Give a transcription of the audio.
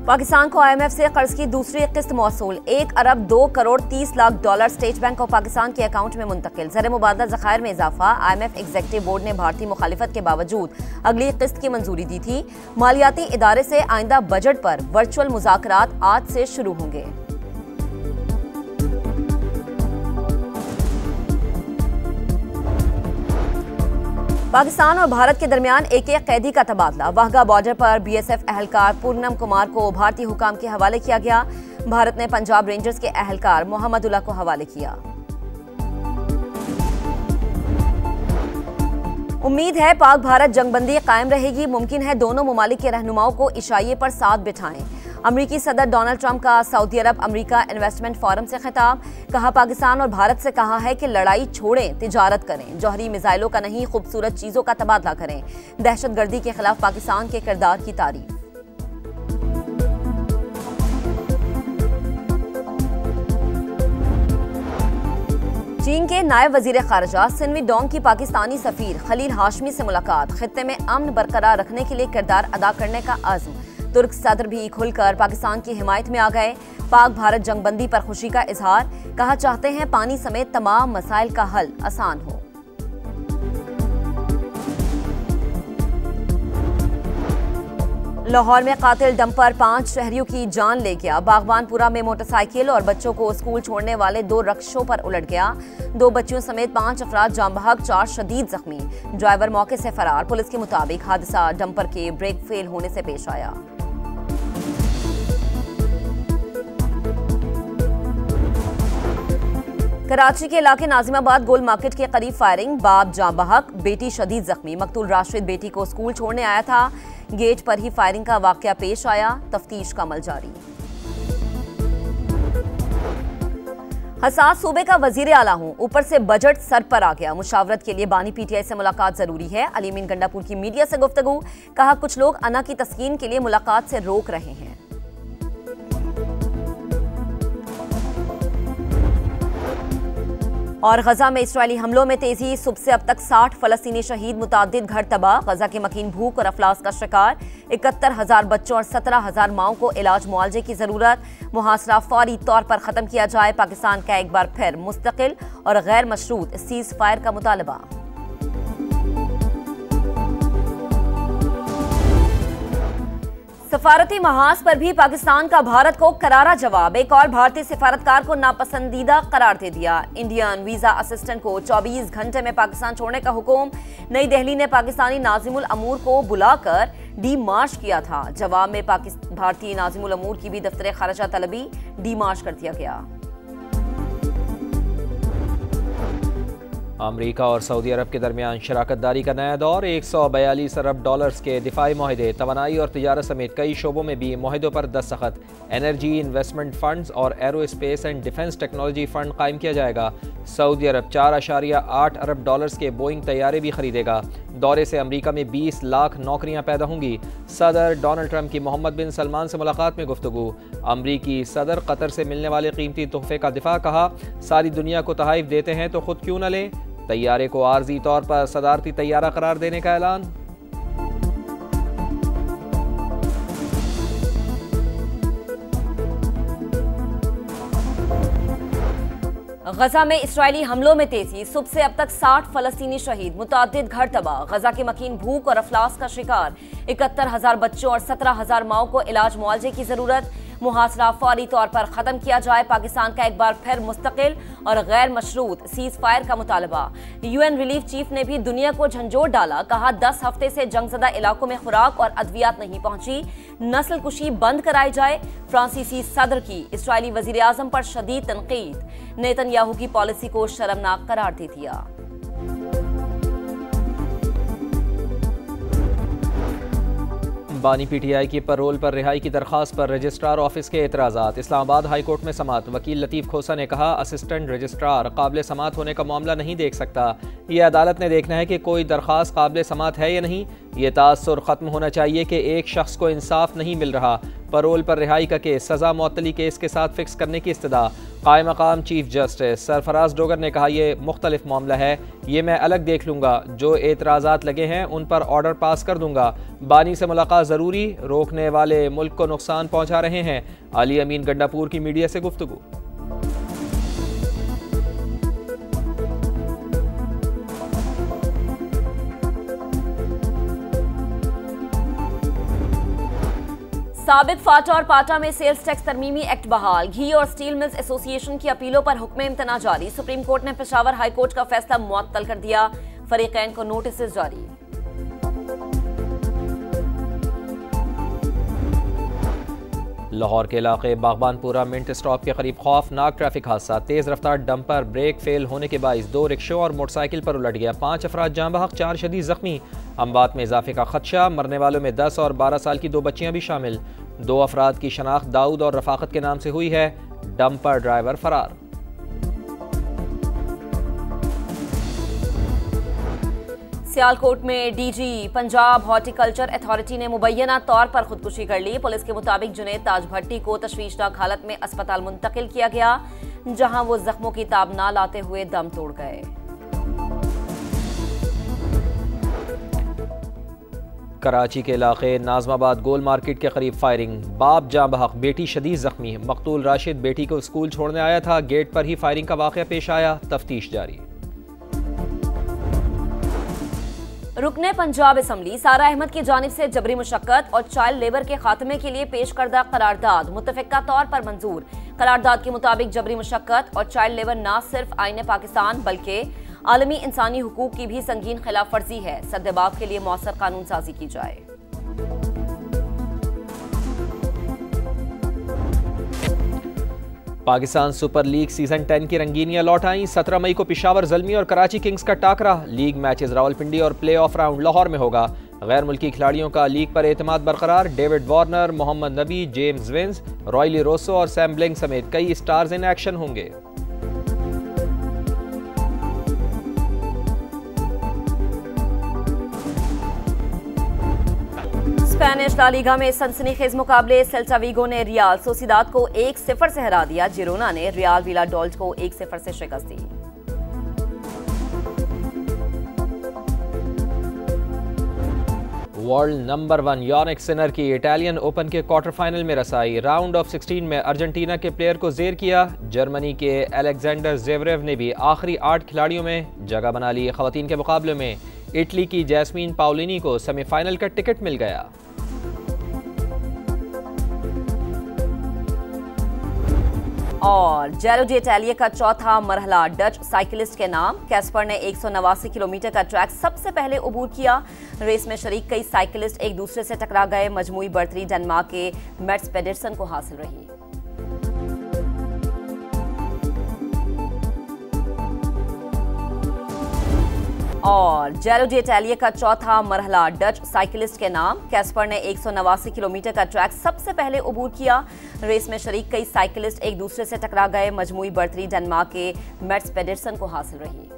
पाकिस्तान को IMF से कर्ज की दूसरी किस्त मौसूल। 1 अरब 2 crore 30 lakh dollar state bank of Pakistan के अकाउंट में मुंतकिल। ज़र मुबादला ज़खायर में इजाफा। IMF एग्जीक्यूटिव बोर्ड ने भारतीय मुखालिफत के बावजूद अगली किस्त की मंजूरी दी थी। मालियाती इदारे से आइंदा बजट पर वर्चुअल मुज़ाकरात आज से शुरू होंगे। पाकिस्तान और भारत के दरमियान एक कैदी का तबादला। वाघा बॉर्डर पर BSF एहलकार पूनम कुमार को भारतीय हुकाम के हवाले किया गया। भारत ने पंजाब रेंजर्स के एहलकार मोहम्मदुल्लाह को हवाले किया। उम्मीद है पाक भारत जंगबंदी कायम रहेगी। मुमकिन है दोनों मुमालिक के रहनुमाओं को इशाइये पर साथ बिठाएं। अमरीकी सदर डोनाल्ड ट्रंप का सऊदी अरब अमरीका इन्वेस्टमेंट फोरम से खिताब। कहा पाकिस्तान और भारत से कहा है कि लड़ाई छोड़ें, तिजारत करें, जौहरी मिसाइलों का नहीं खूबसूरत चीजों का तबादला करें। दहशतगर्दी के खिलाफ पाकिस्तान के किरदार की तारीफ। चीन के नायब वजीर खारजा सिन्वी डोंग की पाकिस्तानी सफीर खलील हाशमी से मुलाकात। खित्ते में अमन बरकरार रखने के लिए किरदार अदा करने का आज़म। तुर्क सदर भी खुलकर पाकिस्तान की हिमायत में आ गए। पाक भारत जंगबंदी पर खुशी का इजहार। कहा चाहते हैं पानी समेत तमाम मसाइल का हल आसान हो। लाहौर में कातिल डंपर 5 शहरियों की जान ले गया। बागबानपुरा में मोटरसाइकिल और बच्चों को स्कूल छोड़ने वाले 2 रक्षों पर उलट गया। 2 बच्चियों समेत 5 अफराद जान बहक, 4 शदीद जख्मी। ड्राइवर मौके से फरार। पुलिस के मुताबिक हादसा डंपर के ब्रेक फेल होने से पेश आया। कराची के इलाके नाजिमाबाद गोल मार्केट के करीब फायरिंग। बाप जान बहक, बेटी शदीद जख्मी। मकतूल राशिद बेटी को स्कूल छोड़ने आया था। गेट पर ही फायरिंग का वाकया पेश आया। तफ्तीश का अमल जारी। हसास सूबे का वजीर आला हूं, ऊपर से बजट सर पर आ गया। मुशावरत के लिए बानी PTI से मुलाकात जरूरी है। अलीमीन गंडापुर की मीडिया से गुफ्तगू। कहा कुछ लोग अना की तस्कीन के लिए मुलाकात से रोक रहे हैं। और गजा में इस्राएली हमलों में तेजी। सुबह से अब तक 60 फलस्तीनी शहीद, मुतादिद घर तबाह। गजा के मकीन भूख और अफलास का शिकार। 71,000 बच्चों और 17,000 माओं को इलाज मुआवजे की जरूरत। मुहासरा फौरी तौर पर खत्म किया जाए। पाकिस्तान का एक बार फिर मुस्तकिल और गैर मशरूत सीज फायर का मुतालबा। सफारती महाज पर भी पाकिस्तान का भारत को करारा जवाब। एक और भारतीय सिफारतकार को नापसंदीदा करार दे दिया। इंडियन वीजा असिस्टेंट को 24 घंटे में पाकिस्तान छोड़ने का हुक्म। नई दिल्ली ने पाकिस्तानी नाजिमुल अमूर को बुलाकर डी मार्च किया था। जवाब में भारतीय नाजिमुल अमूर की भी दफ्तर खारजा तलबी डी मार्च कर दिया गया। अमरीका और सऊदी अरब के दरमियान शराकतदारी का नया दौर। 142 अरब डॉलर्स के दिफाई माहिदे, तवानाई और तिजारत समेत कई शोबों में भी माहिदों पर दस्तखत। एनर्जी इन्वेस्टमेंट फंड्स और arrow space and defence technology fund कायम किया जाएगा। सऊदी अरब 4.8 अरब डॉलर्स के बोइंग तैयारे भी खरीदेगा। दौरे से अमरीका में 20 लाख नौकरियां पैदा होंगी। सदर डोनाल्ड ट्रंप की मोहम्मद बिन सलमान से मुलाकात में गुफ्तगू। अमरीकी सदर कतर से मिलने वाले कीमती तोहफे का दिफा। कहा सारी दुनिया को तहाइफ देते हैं तो खुद क्यों न लें। तैयारे को आर्जी तौर पर सदारती तैयारा करार देने का ऐलान। गजा में इस्राएली हमलों में तेजी। सुबह से अब तक 60 फलस्तीनी शहीद, मुतादिद घर तबाह। गजा के मकीन भूख और अफलास का शिकार। 71,000 बच्चों और 17,000 माओं को इलाज मुआवजे की जरूरत। मुहासरा फौरी तौर पर खत्म किया जाए। पाकिस्तान का एक बार फिर मुस्तकिल और गैर मशरूत सीज फायर का मुतालबा। UN रिलीफ चीफ ने भी दुनिया को झंझोर डाला। कहा 10 हफ्ते से जंगजदा इलाकों में खुराक और अद्वियात नहीं पहुंची। नस्ल कुशी बंद कराई जाए। फ्रांसीसी सदर की इस्राएली वजीर आजम पर शदीद तनकीद। नेतन्याहू की पॉलिसी को शर्मनाक करार दे दिया। बानी PTI की पैरोल पर रिहाई की दरख्वास्त पर रजिस्ट्रार ऑफिस के एतराज़ात। इस्लामाबाद हाई कोर्ट में समाअत। वकील लतीफ़ खोसा ने कहा असिस्टेंट रजिस्ट्रार काबिल समाअत होने का मामला नहीं देख सकता। ये अदालत ने देखना है कि कोई दरख्वास्त काबिल समाअत है या नहीं। ये तासुर ख़त्म होना चाहिए कि एक शख्स को इंसाफ नहीं मिल रहा। परोल पर रिहाई का केस सज़ा मुअत्तली केस के साथ फिक्स करने की इस्तदा। कायम मकाम चीफ जस्टिस सरफराज डोगर ने कहा, यह मुख्तलिफ मामला है, ये मैं अलग देख लूँगा। जो एतराज़ात लगे हैं उन पर ऑर्डर पास कर दूँगा। बानी से मुलाकात ज़रूरी, रोकने वाले मुल्क को नुकसान पहुँचा रहे हैं। अली अमीन गंडापुर की मीडिया से गुफ्तगू। साबिक फाटा और पाटा में सेल्स टैक्स तरमीमी एक्ट बहाल। घी और स्टील मिल्स एसोसिएशन की अपीलों पर हुक्म इम्तना जारी। सुप्रीम कोर्ट ने पेशावर हाई कोर्ट का फैसला मुअत्तल कर दिया। फरीकैन को नोटिस जारी। लाहौर के इलाके बागबानपुरा मिंट स्टॉप के करीब खौफनाक ट्रैफिक हादसा। तेज रफ्तार डंपर ब्रेक फेल होने के बाइस 2 रिक्शों और मोटरसाइकिल पर उलट गया। 5 अफराद जाँ बहक, 4 शदीद जख्मी। अमवात में इजाफे का खदशा। मरने वालों में 10 और 12 साल की 2 बच्चियां भी शामिल। 2 अफराद की शनाख्त दाऊद और रफाकत के नाम से हुई है। डंपर ड्राइवर फरार। सियालकोट में डीजी पंजाब हॉर्टिकल्चर अथॉरिटी ने मुबैना तौर पर खुदकुशी कर ली। पुलिस के मुताबिक जुनेद ताज भट्टी को तशवीशनाक हालत में अस्पताल मुंतकिल किया गया, जहां वो जख्मों की ताब ना लाते हुए दम तोड़ गए। कराची के इलाके नाजमाबाद गोल मार्केट के करीब फायरिंग। बाप जाँ बहक, बेटी शदीद जख्मी। मकतूल राशिद बेटी को स्कूल छोड़ने आया था, गेट पर ही फायरिंग का वाक़या पेश आया। तफ्तीश जारी। रुकने पंजाब असम्बली सारा अहमद की जानिब से जबरी मुशक्कत और चाइल्ड लेबर के खात्मे के लिए पेश करदा करारदाद मुतफ़िका तौर पर मंजूर। करारदाद के मुताबिक जबरी मुशक्कत और चाइल्ड लेबर न सिर्फ आईन पाकिस्तान बल्कि आलमी इंसानी हुकूक की भी संगीन खिलाफ वर्जी है। सद्देबाब के लिए मौसर कानून साजी की जाए। पाकिस्तान सुपर लीग सीजन 10 की रंगीनियां लौट आईं। 17 मई को पेशावर ज़ल्मी और कराची किंग्स का टाकरा। लीग मैचेस रावलपिंडी और प्ले ऑफ राउंड लाहौर में होगा। गैर मुल्की खिलाड़ियों का लीग पर एतमाद बरकरार। डेविड वार्नर, मोहम्मद नबी, जेम्स विंस, रॉयली रोसो और सैम ब्लिंग समेत कई स्टार्स इन एक्शन होंगे। स्पेनिश ला लीगा में सनसनीखेज मुकाबले। सेल्टा विगो ने रियाल सोसिदाद को 1-0 से हरा दिया। जिरोना ने रियाल विलाडोल्ड को 1-0 से शिकस्त दी। वर्ल्ड नंबर 1 यानिक सिनर की इटालियन ओपन के क्वार्टर फाइनल में रसाई। राउंड ऑफ 16 में अर्जेंटीना के प्लेयर को जेर किया। जर्मनी के अलेक्जेंडर ज़ेवरेव ने भी आखिरी 8 खिलाड़ियों में जगह बना ली। खवातीन के मुकाबले में इटली की जैस्मीन पाउलिनी को सेमीफाइनल का टिकट मिल गया। और जेरो डी इटालिया का चौथा मरहला डच साइकिलिस्ट के नाम। कैस्पर ने 189 किलोमीटर का ट्रैक सबसे पहले अबूर किया। रेस में शरीक कई साइकिलिस्ट एक दूसरे से टकरा गए। मजमूई बढ़तरी डेनमार्क के मैट्स पेडरसन को हासिल रही। और जेरो डी इटालिया का चौथा मरहला डच साइकिलिस्ट के नाम। कैस्पर ने 189 किलोमीटर का ट्रैक सबसे पहले अबूर किया। रेस में शरीक कई साइकिलिस्ट एक दूसरे से टकरा गए। मजमूई बढ़तरी डेनमार्क के मैट्स पेडरसन को हासिल रही।